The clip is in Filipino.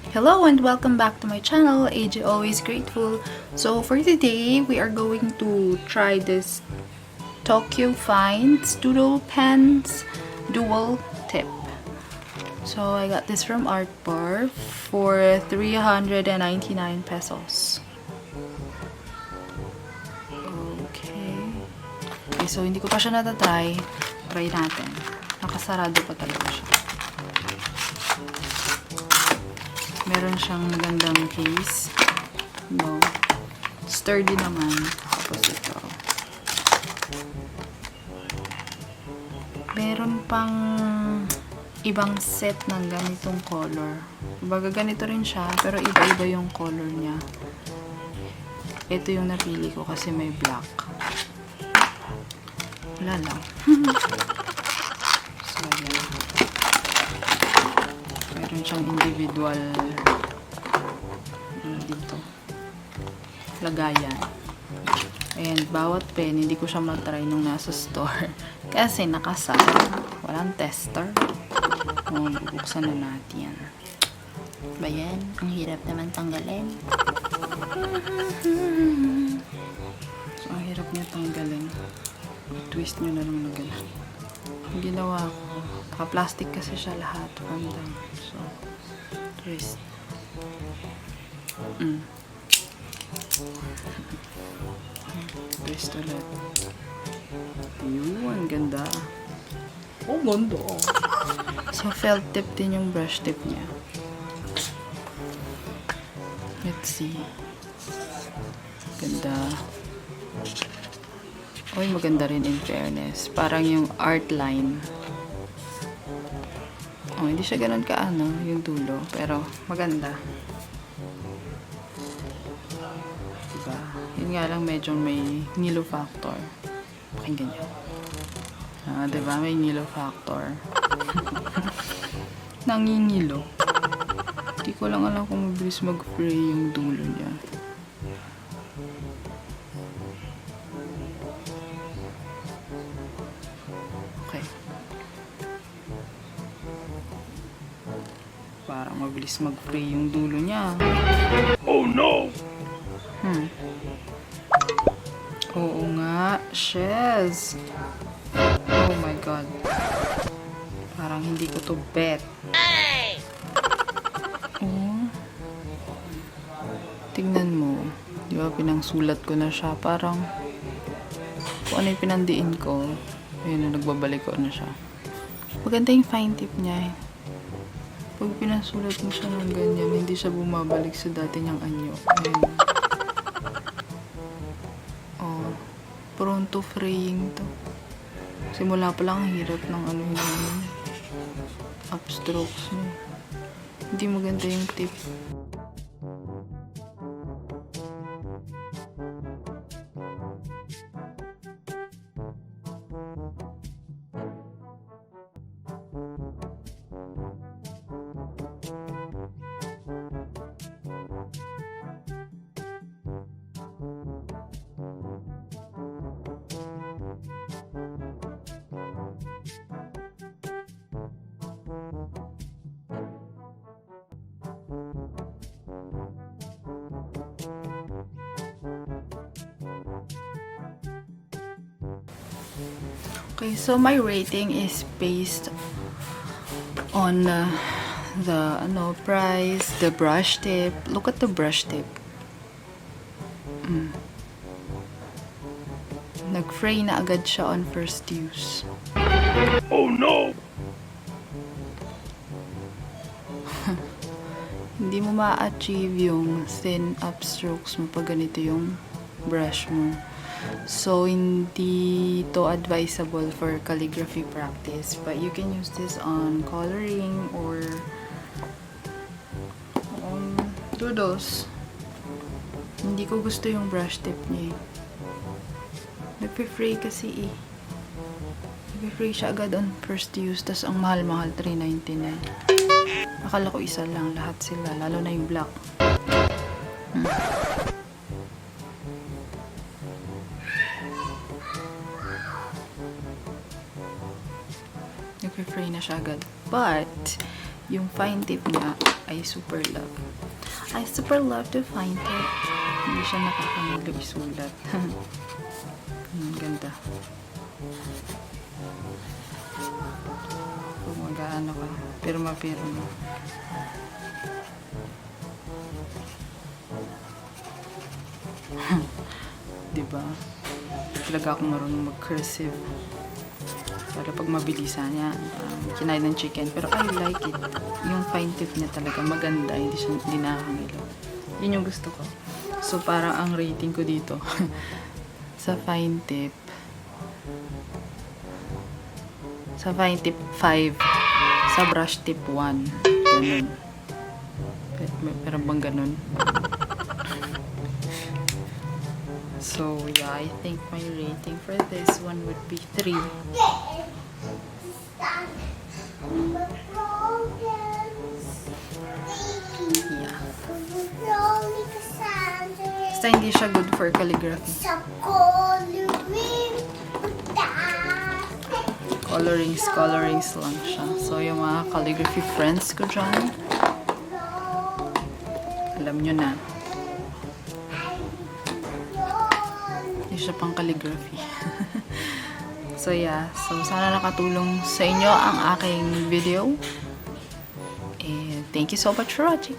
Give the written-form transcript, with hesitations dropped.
Hello and welcome back to my channel, AJ Always Grateful. So for today, we are going to try this Tokyo Finds Doodle Pens Dual Tip. So I got this from ArtBar for 399 pesos. Okay, so hindi ko pa siya natatry. Try natin. Nakasarado pa talaga siya. Meron siyang magandang case. No. Sturdy naman. Tapos ito. Meron pang ibang set ng ganitong color. Baga ganito rin siya, pero iba-iba yung color niya. Ito yung napili ko kasi may black. Wala lang. So, yan. Meron siyang individual dito lagayan. And bawat pen, hindi ko siya matry nung nasa store kasi nakasal. Walang tester. Bubuksan na natin yan. Ba yan? Ang hirap naman tanggalin. So, ang hirap niya tanggalin. I-twist nyo na lang na ganun. Ang ginawa ko, naka-plastic kasi siya lahat from down. So, twist. Twist ulit. Yun, ganda. Oh, ganda. So, felt tip din yung brush tip niya. Let's see. Ganda. Uy, maganda rin in fairness. Parang yung art line. Oh, hindi siya ganun kaano, yung dulo. Pero, maganda. Diba? Yun nga lang, medyo may nilo factor. Pakinggan nyo. Diba? May nilo factor. Nangingilo. Hindi ko lang alam kung mabilis mag-fray yung dulo niya. Okay. Parang mabilis mag-fray yung dulo niya. Oh no! Oo nga, Shez. Oh my God. Parang hindi ko to bet. Oh. Tingnan mo. Di ba, pinangsulat ko na siya. Parang kung ano yung pinandiin ko, ayun na, nagbabalik ko na siya. Maganda yung fine tip niya eh. Pag pinasulat mo siya ng ganyan, hindi siya bumabalik sa dati niyang anyo. Ayun. Oh, prone to fraying to. Simula pa lang ang hirap ng ano yung upstrokes niya. Hindi maganda yung tip. Okay, so my rating is based on the price, the brush tip. Look at the brush tip. Nag-fray na agad siya on first use. Oh no! Hindi mo ma-achieve yung thin upstrokes mo pag ganito yung brush mo. So, hindi to advisable for calligraphy practice. But you can use this on coloring or doodles. Hindi ko gusto yung brush tip niya. Nagpe-fray kasi eh. Nagpe-fray siya agad on first use. Tas ang mahal-mahal, 399. Akala ko isa lang. Lahat sila. Lalo na yung black. Nagpe-fray na siya agad. But, yung fine tip niya, I super love. I super love to find it. Hindi siya nakakangulo isulat. Ang ganda. Kung mag-ano ka, pirma-pirma. Diba? Talaga akong marunong mag-cursive. Para pag mabilisan niya, kinain ng chicken. Pero I like it. Yung fine tip niya talaga maganda. Hindi nakakangilo. Yun yung gusto ko. So, parang ang rating ko dito sa fine tip 5. Sa brush tip 1. Ganun. Pero bang ganun? So, yeah, I think my rating for this one would be 3. Yeah. Basta hindi siya good for calligraphy. Colorings lang siya. So, yung mga calligraphy friends ko dyan, alam nyo na. Hindi siya pang calligraphy. So, yeah. So, sana nakatulong sa inyo ang aking video. And thank you so much for watching.